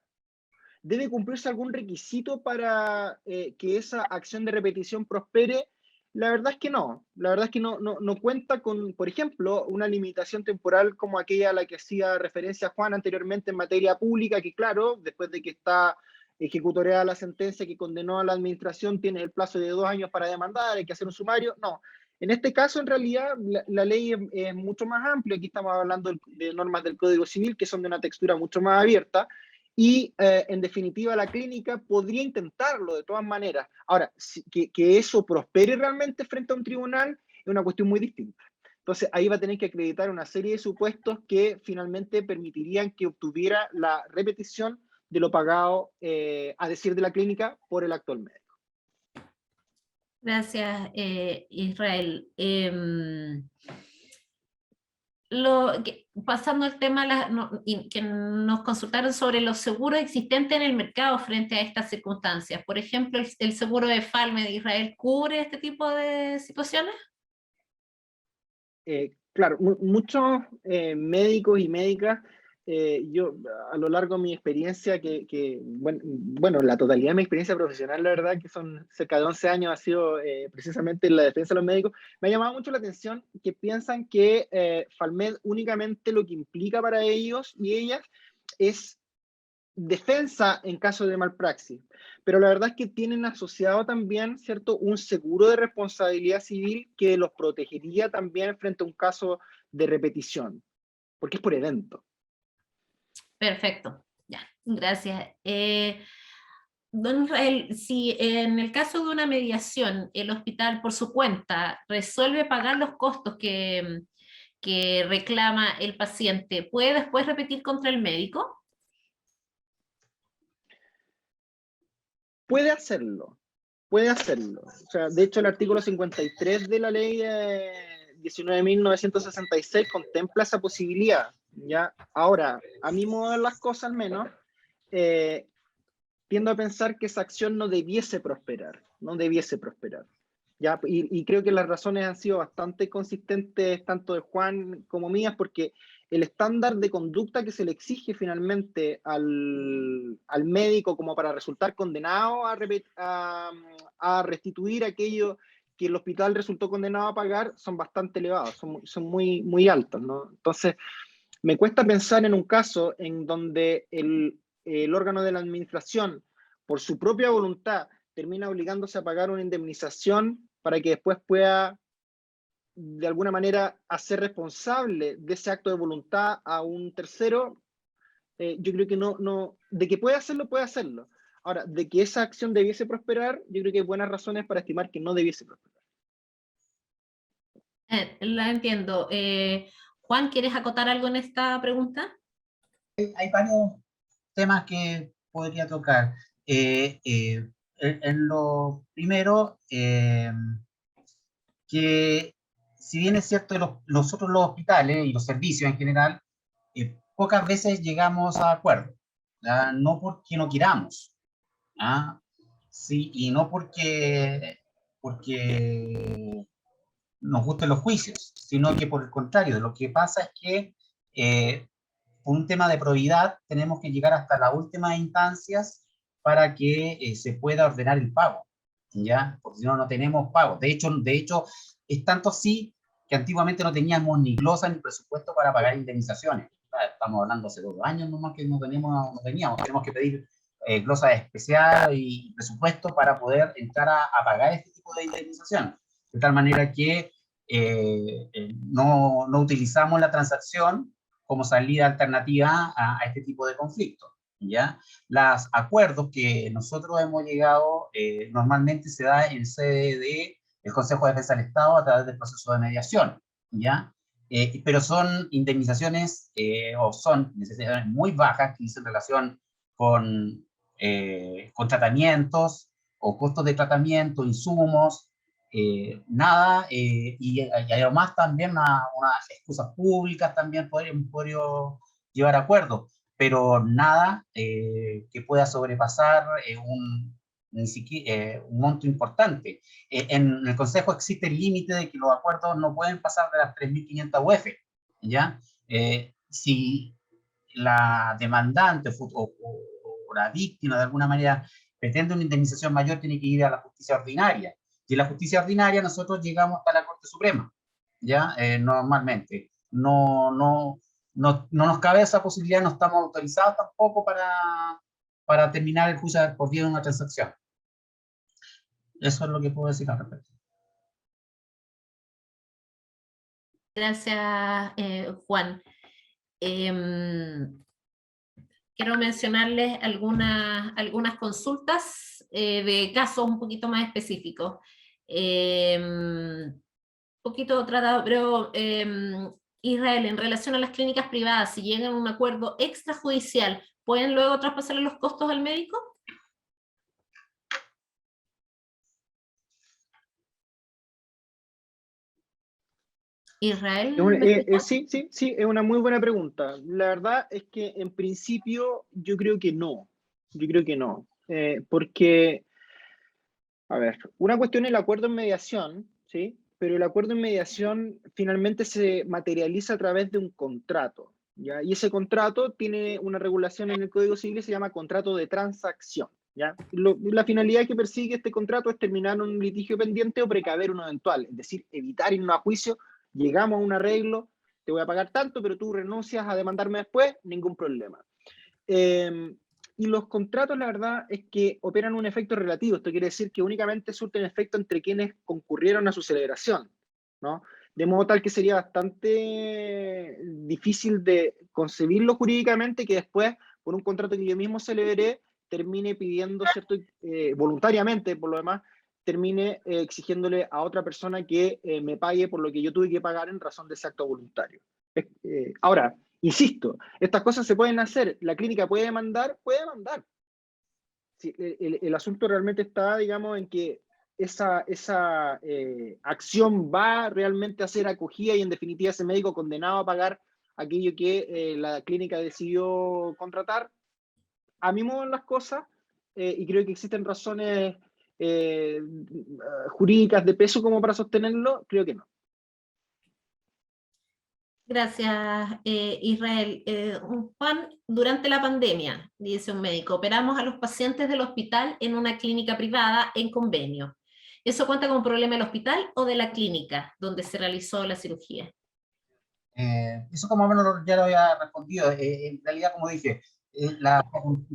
¿debe cumplirse algún requisito para que esa acción de repetición prospere? La verdad es que no. La verdad es que no cuenta con, por ejemplo, una limitación temporal como aquella a la que hacía referencia Juan anteriormente en materia pública, que claro, después de que está ejecutoriada la sentencia que condenó a la administración, tiene el plazo de 2 años para demandar, hay que hacer un sumario. No. En este caso, en realidad, la ley es mucho más amplia. Aquí estamos hablando de normas del Código Civil que son de una textura mucho más abierta y, en definitiva, la clínica podría intentarlo de todas maneras. Ahora, que eso prospere realmente frente a un tribunal es una cuestión muy distinta. Entonces, ahí va a tener que acreditar una serie de supuestos que finalmente permitirían que obtuviera la repetición de lo pagado, a decir de la clínica, por el actual médico. Gracias, Israel. Pasando al tema, que nos consultaron sobre los seguros existentes en el mercado frente a estas circunstancias. Por ejemplo, el seguro de Falme de Israel cubre este tipo de situaciones. Claro, muchos médicos y médicas, yo a lo largo de mi experiencia, bueno, la totalidad de mi experiencia profesional, la verdad, que son cerca de 11 años, ha sido precisamente en la defensa de los médicos, me ha llamado mucho la atención que piensan que Falmed únicamente lo que implica para ellos y ellas es defensa en caso de malpraxis, pero la verdad es que tienen asociado también, ¿cierto?, un seguro de responsabilidad civil que los protegería también frente a un caso de repetición, porque es por evento. Perfecto, ya, gracias. Don Israel, si en el caso de una mediación el hospital por su cuenta resuelve pagar los costos que reclama el paciente, ¿puede después repetir contra el médico? Puede hacerlo, puede hacerlo. O sea, de hecho, el artículo 53 de la ley 19.966 contempla esa posibilidad. ¿Ya? Ahora, a mi modo de ver las cosas al menos, eh, tiendo a pensar que esa acción no debiese prosperar, no debiese prosperar. ¿Ya? Y creo que las razones han sido bastante consistentes, tanto de Juan como mías, porque el estándar de conducta que se le exige finalmente al médico como para resultar condenado a restituir aquello que el hospital resultó condenado a pagar son bastante elevados, son muy, muy altos, ¿no? Entonces, me cuesta pensar en un caso en donde el órgano de la administración, por su propia voluntad, termina obligándose a pagar una indemnización para que después pueda, de alguna manera, hacer responsable de ese acto de voluntad a un tercero. Yo creo que de que puede hacerlo. Ahora, de que esa acción debiese prosperar, yo creo que hay buenas razones para estimar que no debiese prosperar. La entiendo. Juan, ¿quieres acotar algo en esta pregunta? Hay varios temas que podría tocar. En lo primero, que si bien es cierto, nosotros los hospitales y los servicios en general, pocas veces llegamos a acuerdo, ¿ya? No porque no queramos, ¿ah? Sí, y no porque nos gusten los juicios, sino que por el contrario, lo que pasa es que por un tema de probidad tenemos que llegar hasta las últimas instancias para que se pueda ordenar el pago, ¿ya? Porque si no, no tenemos pago. De hecho, es tanto así que antiguamente no teníamos ni glosa ni presupuesto para pagar indemnizaciones. Estamos hablando hace 2 años nomás que no teníamos. Tenemos que pedir glosa especial y presupuesto para poder entrar a pagar este tipo de indemnización. De tal manera que no utilizamos la transacción como salida alternativa a este tipo de conflictos, ¿ya? Los acuerdos que nosotros hemos llegado normalmente se da en sede del Consejo de Defensa del Estado a través del proceso de mediación, ¿ya? Pero son indemnizaciones o son necesidades muy bajas que dicen relación con tratamientos o costos de tratamiento, insumos, nada, y además también unas excusas públicas también podrían llevar a acuerdo, pero nada que pueda sobrepasar un monto importante. En el Consejo existe el límite de que los acuerdos no pueden pasar de las 3.500 UF, ¿ya? Si la demandante o la víctima de alguna manera pretende una indemnización mayor, tiene que ir a la justicia ordinaria. Y en la justicia ordinaria nosotros llegamos hasta la Corte Suprema, ¿ya? Normalmente. No nos cabe esa posibilidad, no estamos autorizados tampoco para terminar el juicio por vía de una transacción. Eso es lo que puedo decir al respecto. Gracias, Juan. Quiero mencionarles algunas consultas de casos un poquito más específicos. Poquito tratado, pero Israel, en relación a las clínicas privadas, si llegan a un acuerdo extrajudicial, ¿pueden luego traspasarle los costos al médico? Israel, ¿me escuchas? Sí, es una muy buena pregunta. La verdad es que en principio yo creo que no. Yo creo que no. Porque, a ver, una cuestión es el acuerdo en mediación, ¿sí? Pero el acuerdo en mediación finalmente se materializa a través de un contrato, ¿ya? Y ese contrato tiene una regulación en el Código Civil que se llama contrato de transacción, ¿ya? La finalidad que persigue este contrato es terminar un litigio pendiente o precaver uno eventual, es decir, evitar irnos a juicio, llegamos a un arreglo, te voy a pagar tanto, pero tú renuncias a demandarme después, ningún problema. Y los contratos, la verdad, es que operan un efecto relativo. Esto quiere decir que únicamente surten efecto entre quienes concurrieron a su celebración, ¿no? De modo tal que sería bastante difícil de concebirlo jurídicamente que después, por un contrato que yo mismo celebré, termine pidiendo, ¿cierto? Voluntariamente, por lo demás, termine exigiéndole a otra persona que me pague por lo que yo tuve que pagar en razón de ese acto voluntario. Ahora, insisto, estas cosas se pueden hacer, la clínica puede demandar, Sí, el asunto realmente está, digamos, en que esa acción va realmente a ser acogida y en definitiva ese médico condenado a pagar aquello que la clínica decidió contratar. A mi modo en las cosas, y creo que existen razones jurídicas de peso como para sostenerlo, creo que no. Gracias, Israel. Juan, durante la pandemia, dice un médico, operamos a los pacientes del hospital en una clínica privada en convenio. ¿Eso cuenta como problema del hospital o de la clínica donde se realizó la cirugía? Eso como menos ya lo había respondido. En realidad, como dije,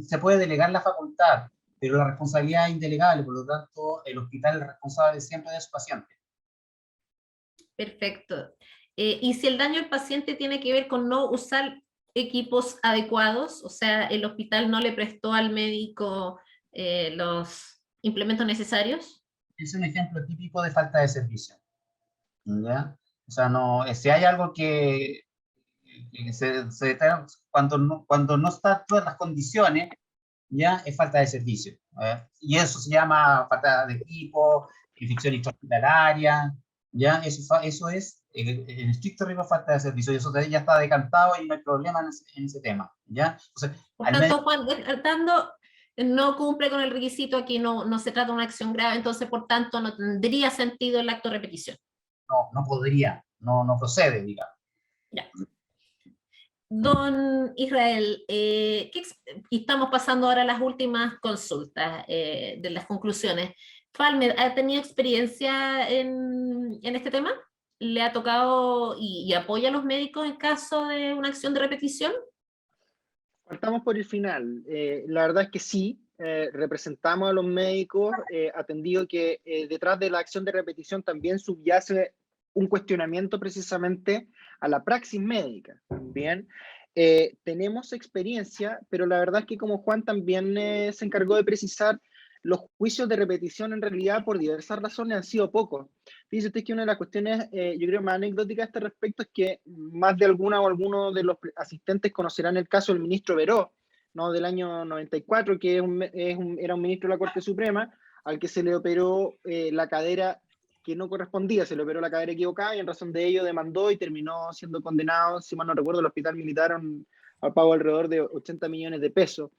se puede delegar la facultad, pero la responsabilidad es indelegable, por lo tanto, el hospital es responsable siempre de su paciente. Perfecto. ¿Y si el daño al paciente tiene que ver con no usar equipos adecuados? O sea, el hospital no le prestó al médico los implementos necesarios. Es un ejemplo típico de falta de servicio, ¿ya? O sea, no, si hay algo que cuando no están todas las condiciones, ya es falta de servicio. Y eso se llama falta de equipo, infección intrahospitalaria, ya eso es, en estricto rigor, falta de servicio, y eso ya está decantado y no hay problema en ese tema, ya. O sea, Por tanto, Juan, tratando, no cumple con el requisito, aquí no se trata de una acción grave, entonces, por tanto, no tendría sentido el acto de repetición. no podría, no procede, digamos. Ya. Don Israel, y estamos pasando ahora a las últimas consultas de las conclusiones. Falmer, ¿ha tenido experiencia en este tema? ¿Le ha tocado y apoya a los médicos en caso de una acción de repetición? Partamos por el final. La verdad es que sí, representamos a los médicos, atendido que detrás de la acción de repetición también subyace un cuestionamiento precisamente a la praxis médica. Bien, tenemos experiencia, pero la verdad es que como Juan también se encargó de precisar, los juicios de repetición en realidad por diversas razones han sido pocos. Fíjese usted que una de las cuestiones, yo creo, más anecdóticas a este respecto es que más de alguna o alguno de los asistentes conocerán el caso del ministro Beró, ¿no? Del año 94, que era un ministro de la Corte Suprema, al que se le operó la cadera que no correspondía, se le operó la cadera equivocada y en razón de ello demandó y terminó siendo condenado, si mal no recuerdo, el hospital militar al pago alrededor de 80 millones de pesos.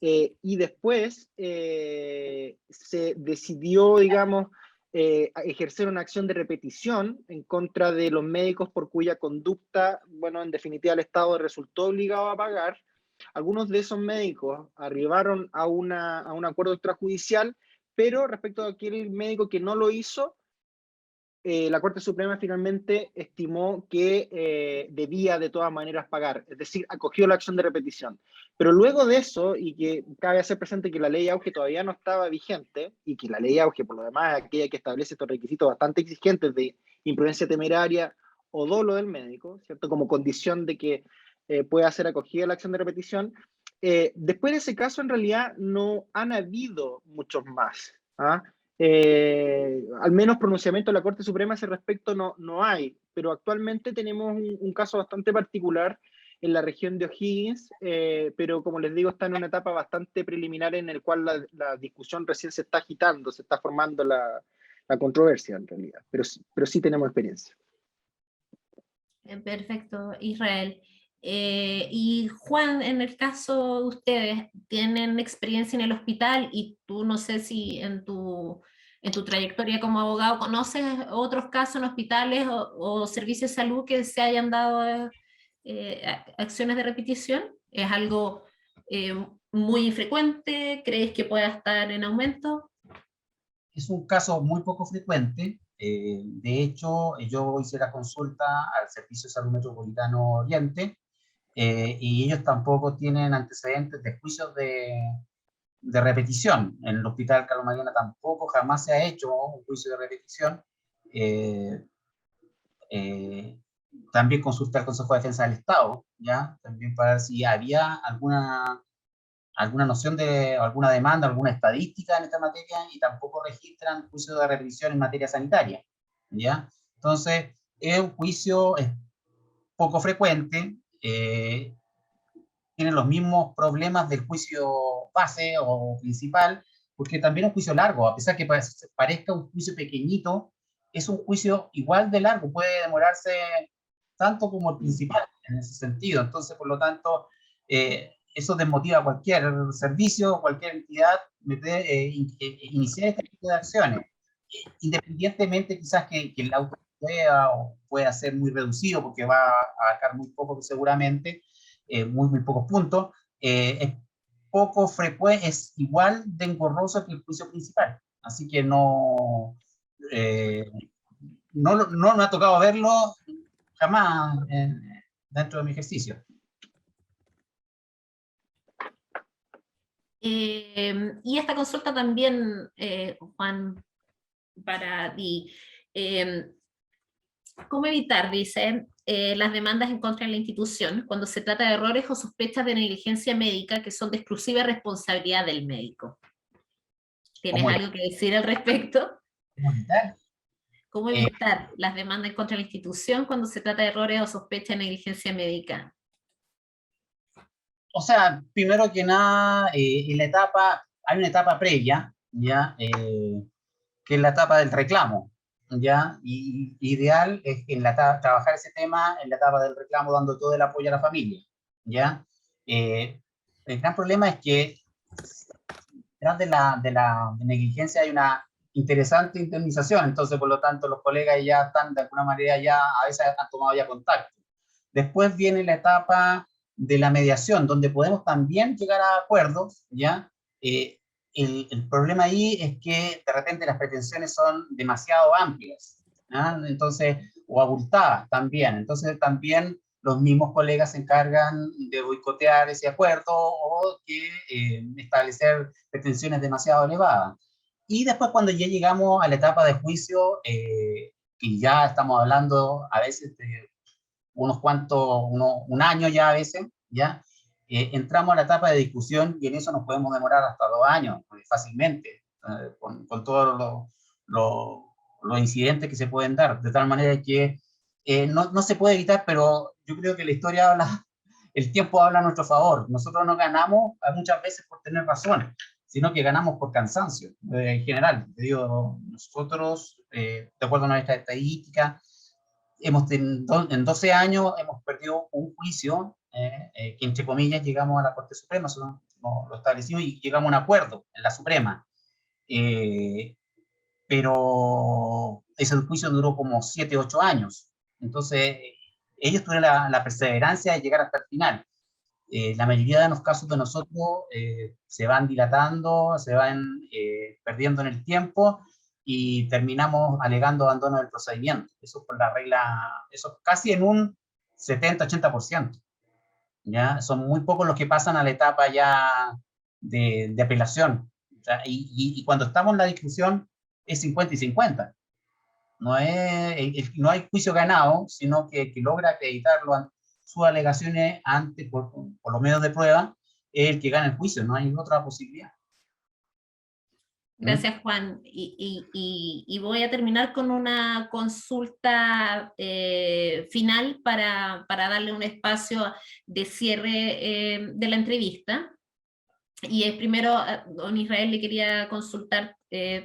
Y después se decidió, digamos, ejercer una acción de repetición en contra de los médicos por cuya conducta, bueno, en definitiva el Estado resultó obligado a pagar. Algunos de esos médicos arribaron a un acuerdo extrajudicial, pero respecto a aquel médico que no lo hizo, la Corte Suprema finalmente estimó que debía de todas maneras pagar, es decir, acogió la acción de repetición. Pero luego de eso, y que cabe hacer presente que la ley Auge todavía no estaba vigente, y que la ley Auge, por lo demás, es aquella que establece estos requisitos bastante exigentes de imprudencia temeraria o dolo del médico, ¿cierto? Como condición de que pueda ser acogida la acción de repetición. Después de ese caso, en realidad, no han habido muchos más. ¿Ah? Al menos pronunciamiento de la Corte Suprema a ese respecto no hay, pero actualmente tenemos un caso bastante particular en la región de O'Higgins, pero como les digo, está en una etapa bastante preliminar en el cual la discusión recién se está agitando, se está formando la controversia en realidad, pero sí tenemos experiencia. Perfecto, Israel. Y Juan, en el caso de ustedes, ¿tienen experiencia en el hospital? Y tú no sé si en tu trayectoria como abogado conoces otros casos en hospitales o servicios de salud que se hayan dado acciones de repetición. ¿Es algo muy infrecuente? ¿Crees que pueda estar en aumento? Es un caso muy poco frecuente. De hecho, yo hice la consulta al Servicio de Salud Metropolitano Oriente, y ellos tampoco tienen antecedentes de juicios de repetición. En el Hospital Carlos Mariana tampoco jamás se ha hecho un juicio de repetición. Eh, eh, También consulté al Consejo de Defensa del Estado, ¿ya? También para ver si había alguna noción de alguna demanda, alguna estadística en esta materia, y tampoco registran juicios de repetición en materia sanitaria, ¿ya? Entonces, es un juicio poco frecuente, tiene los mismos problemas del juicio base o principal, porque también es un juicio largo, a pesar que parezca un juicio pequeñito, es un juicio igual de largo, puede demorarse tanto como el principal en ese sentido. Entonces, por lo tanto, eso desmotiva a cualquier servicio, cualquier entidad iniciar este tipo de acciones, independientemente quizás que el auto pueda ser muy reducido, porque va a abarcar muy poco seguramente, muy pocos puntos, es poco frecuente, es igual de engorroso que el juicio principal. Así que no me ha tocado verlo jamás dentro de mi ejercicio. Y esta consulta también, Juan, para ti. ¿Cómo evitar, dice, las demandas en contra de la institución cuando se trata de errores o sospechas de negligencia médica que son de exclusiva responsabilidad del médico? ¿Tienes algo que decir al respecto? ¿Cómo evitar? ¿Cómo evitar las demandas en contra de la institución cuando se trata de errores o sospechas de negligencia médica? O sea, primero que nada, en la etapa, hay una etapa previa, ¿ya? Que es la etapa del reclamo, ¿ya? Y ideal es en trabajar ese tema en la etapa del reclamo, dando todo el apoyo a la familia, ¿ya? El gran problema es que detrás de la negligencia hay una interesante indemnización, entonces por lo tanto los colegas ya están de alguna manera ya, a veces han tomado ya contacto. Después viene la etapa de la mediación, donde podemos también llegar a acuerdos, ¿ya? El problema ahí es que de repente las pretensiones son demasiado amplias, ¿ya? Entonces, o abultadas también. Entonces también los mismos colegas se encargan de boicotear ese acuerdo o que establecer pretensiones demasiado elevadas. Y después cuando ya llegamos a la etapa de juicio, que ya estamos hablando a veces de un año ya a veces, ¿ya? Entramos a la etapa de discusión y en eso nos podemos demorar hasta 2 años, fácilmente, con todos los incidentes que se pueden dar, de tal manera que no se puede evitar, pero yo creo que la historia habla, el tiempo habla a nuestro favor. Nosotros no ganamos muchas veces por tener razón, sino que ganamos por cansancio, en general. Te digo, nosotros, de acuerdo a nuestra estadística, en 12 años hemos perdido un juicio, que entre comillas llegamos a la Corte Suprema, nosotros lo establecimos y llegamos a un acuerdo en la Suprema. Pero ese juicio duró como 7, 8 años. Entonces, ellos tuvieron la perseverancia de llegar hasta el final. La mayoría de los casos de nosotros se van dilatando, se van perdiendo en el tiempo y terminamos alegando abandono del procedimiento. Eso por la regla, eso casi en un 70-80%. ¿Ya? Son muy pocos los que pasan a la etapa ya de apelación. O sea, y cuando estamos en la discusión es 50 y 50. No, no hay juicio ganado, sino que el que logra acreditarlo sus alegaciones ante, por los medios de prueba, es el que gana el juicio, no hay otra posibilidad. Gracias, Juan. Y voy a terminar con una consulta final para darle un espacio de cierre de la entrevista. Y es primero, don Israel, le quería consultar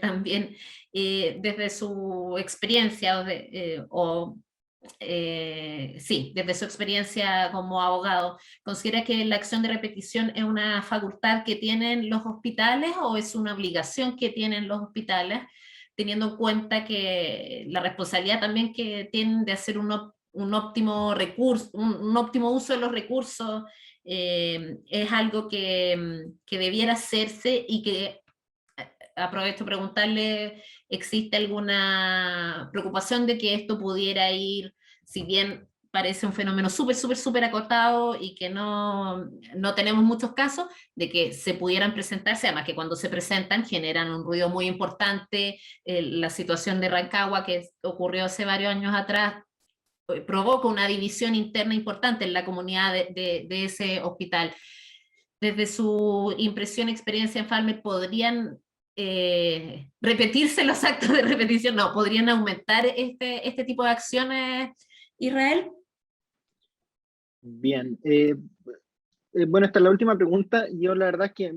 también desde su experiencia sí, desde su experiencia como abogado, ¿considera que la acción de repetición es una facultad que tienen los hospitales o es una obligación que tienen los hospitales, teniendo en cuenta que la responsabilidad también que tienen de hacer un óptimo recurso, un óptimo uso de los recursos, es algo que debiera hacerse y que, aprovecho preguntarle, ¿existe alguna preocupación de que esto pudiera ir, si bien parece un fenómeno súper acotado y que no tenemos muchos casos, de que se pudieran presentarse, además que cuando se presentan generan un ruido muy importante, la situación de Rancagua que ocurrió hace varios años atrás, provoca una división interna importante en la comunidad de ese hospital. Desde su impresión, experiencia en Falme, ¿podrían repetirse los actos de repetición? No, ¿podrían aumentar este tipo de acciones, Israel? Bien. Bueno, esta es la última pregunta. Yo la verdad es que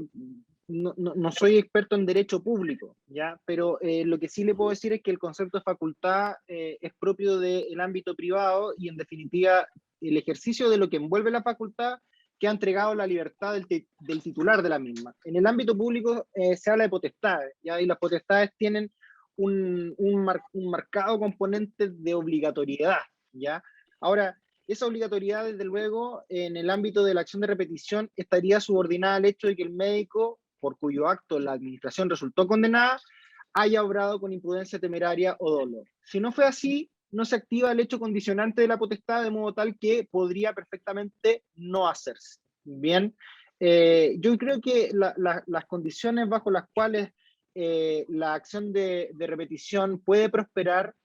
no soy experto en derecho público, ¿ya? Pero lo que sí le puedo decir es que el concepto de facultad es propio del ámbito privado y en definitiva el ejercicio de lo que envuelve la facultad que ha entregado la libertad del titular de la misma. En el ámbito público se habla de potestades, ¿ya? Y las potestades tienen un marcado componente de obligatoriedad, ¿ya? Ahora, esa obligatoriedad, desde luego, en el ámbito de la acción de repetición, estaría subordinada al hecho de que el médico, por cuyo acto la administración resultó condenada, haya obrado con imprudencia temeraria o dolo. Si no fue así, no se activa el hecho condicionante de la potestad, de modo tal que podría perfectamente no hacerse. Bien, yo creo que las condiciones bajo las cuales la acción de repetición puede prosperar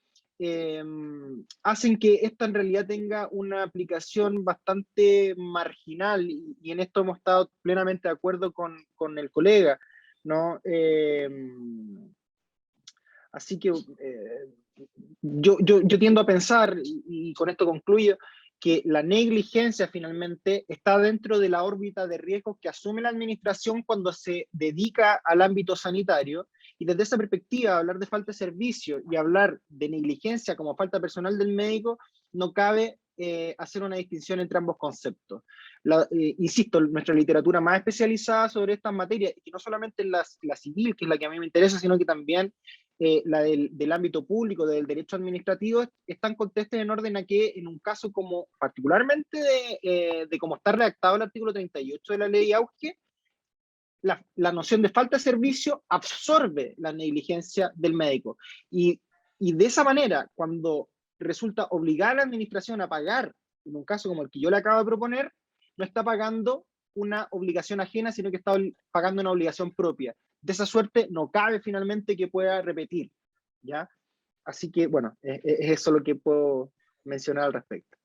hacen que esta en realidad tenga una aplicación bastante marginal y en esto hemos estado plenamente de acuerdo con el colega, ¿no? Así que yo tiendo a pensar, y con esto concluyo, que la negligencia finalmente está dentro de la órbita de riesgos que asume la administración cuando se dedica al ámbito sanitario, y desde esa perspectiva hablar de falta de servicio y hablar de negligencia como falta personal del médico, no cabe hacer una distinción entre ambos conceptos. Insisto, nuestra literatura más especializada sobre estas materias, y que no solamente la civil, que es la que a mí me interesa, sino que también la del ámbito público, del derecho administrativo, están contestas en orden a que en un caso como particularmente de cómo está redactado el artículo 38 de la ley Auge, la noción de falta de servicio absorbe la negligencia del médico. Y de esa manera, cuando resulta obligar a la administración a pagar, en un caso como el que yo le acabo de proponer, no está pagando una obligación ajena, sino que está pagando una obligación propia. De esa suerte no cabe finalmente que pueda repetir, ¿ya? Así que, bueno, es eso lo que puedo mencionar al respecto.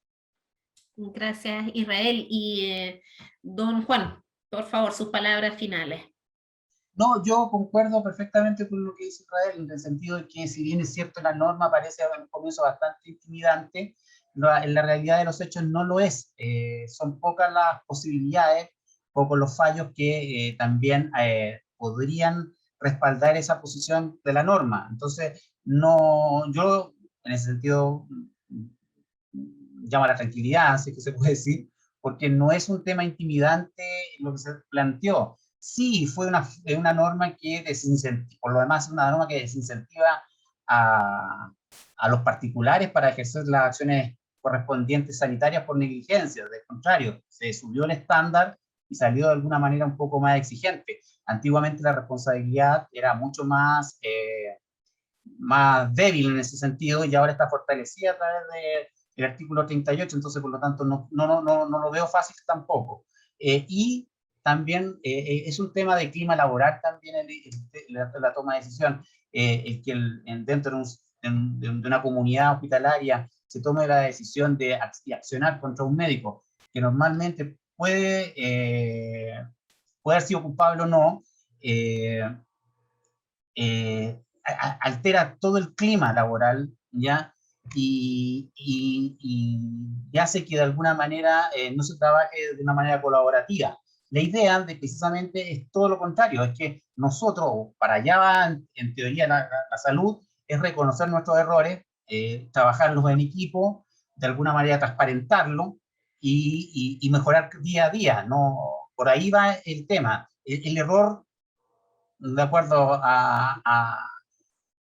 Gracias, Israel. Y don Juan, por favor, sus palabras finales. No, yo concuerdo perfectamente con lo que dice Israel, en el sentido de que si bien es cierto la norma parece a un comienzo bastante intimidante, en la realidad de los hechos no lo es. Son pocas las posibilidades, pocos los fallos que también podrían respaldar esa posición de la norma. Entonces, no, yo en ese sentido llamo a la tranquilidad, así que se puede decir, porque no es un tema intimidante lo que se planteó. Sí, fue una norma que desincentiva, por lo demás, una norma que desincentiva a los particulares para ejercer las acciones correspondientes sanitarias por negligencia. Del contrario, se subió el estándar y salió de alguna manera un poco más exigente. Antiguamente la responsabilidad era mucho más débil en ese sentido y ahora está fortalecida a través del artículo 38, entonces por lo tanto no lo veo fácil tampoco. Y también es un tema de clima laboral también la toma de decisión, dentro de una comunidad hospitalaria se tome la decisión de accionar contra un médico que normalmente puede haber sido culpable o no, altera todo el clima laboral, ¿ya? Y hace que de alguna manera no se trabaje de una manera colaborativa. La idea de precisamente es todo lo contrario, es que nosotros, para allá va en teoría la salud, es reconocer nuestros errores, trabajarlos en equipo, de alguna manera transparentarlo y mejorar día a día, ¿no? Por ahí va el tema. El error, de acuerdo a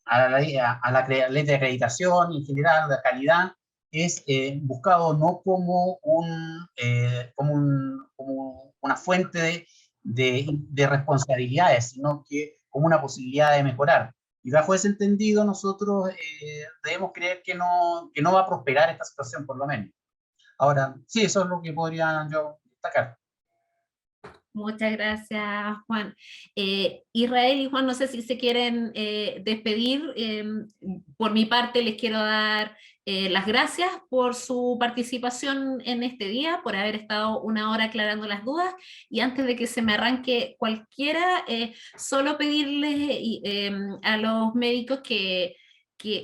la ley de acreditación en general, de calidad, es buscado no como, como una fuente de responsabilidades, sino que como una posibilidad de mejorar. Y bajo ese entendido, nosotros debemos creer que no va a prosperar esta situación, por lo menos. Ahora, sí, eso es lo que podría yo destacar. Muchas gracias, Juan. Israel y Juan, no sé si se quieren despedir. Por mi parte, les quiero dar las gracias por su participación en este día, por haber estado una hora aclarando las dudas. Y antes de que se me arranque cualquiera, solo pedirles a los médicos que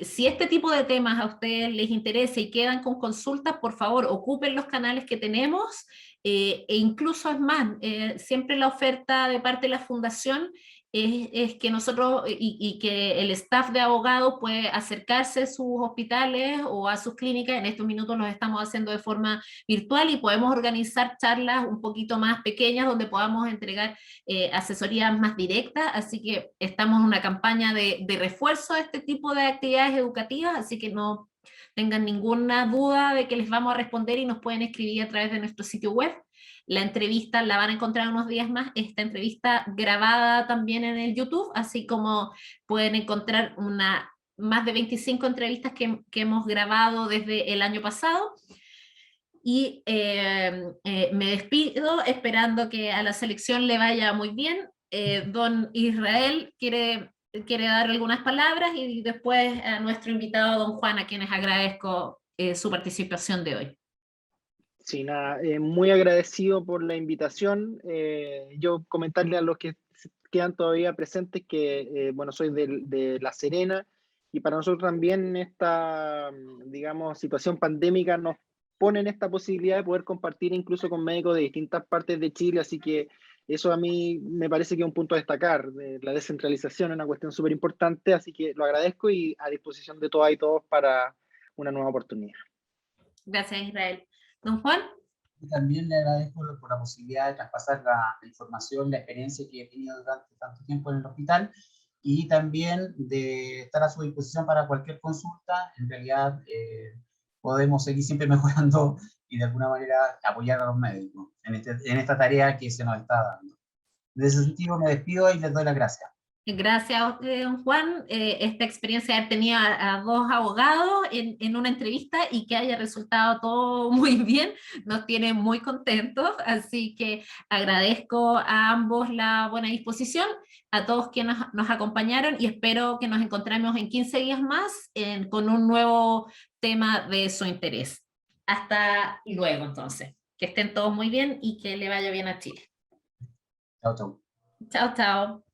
si este tipo de temas a ustedes les interesa y quedan con consultas, por favor, ocupen los canales que tenemos. E incluso es más, siempre la oferta de parte de la fundación es que nosotros y que el staff de abogados puede acercarse a sus hospitales o a sus clínicas. En estos minutos los estamos haciendo de forma virtual y podemos organizar charlas un poquito más pequeñas donde podamos entregar asesorías más directas. Así que estamos en una campaña de refuerzo de este tipo de actividades educativas, así que no tengan ninguna duda de que les vamos a responder y nos pueden escribir a través de nuestro sitio web. La entrevista la van a encontrar unos días más, esta entrevista grabada también en el YouTube, así como pueden encontrar más de 25 entrevistas que hemos grabado desde el año pasado. Y me despido esperando que a la selección le vaya muy bien. Don Israel quiere dar algunas palabras y después a nuestro invitado, don Juan, a quienes agradezco su participación de hoy. Sí, nada, muy agradecido por la invitación. Yo comentarle a los que quedan todavía presentes que, bueno, soy de La Serena y para nosotros también esta, digamos, situación pandémica nos pone en esta posibilidad de poder compartir incluso con médicos de distintas partes de Chile, así que eso a mí me parece que es un punto a destacar. La descentralización es una cuestión súper importante, así que lo agradezco y a disposición de todas y todos para una nueva oportunidad. Gracias, Israel. Don Juan. Y también le agradezco por la posibilidad de traspasar la información, la experiencia que he tenido durante tanto tiempo en el hospital y también de estar a su disposición para cualquier consulta. En realidad podemos seguir siempre mejorando y de alguna manera apoyar a los médicos en esta tarea que se nos está dando. En ese sentido me despido y les doy las gracias. Gracias a usted, don Juan. Esta experiencia de haber tenido a dos abogados en una entrevista y que haya resultado todo muy bien, nos tiene muy contentos. Así que agradezco a ambos la buena disposición, a todos quienes nos acompañaron y espero que nos encontremos en 15 días más con un nuevo tema de su interés. Hasta luego, entonces. Que estén todos muy bien y que le vaya bien a Chile. Chao, chao. Chao, chao.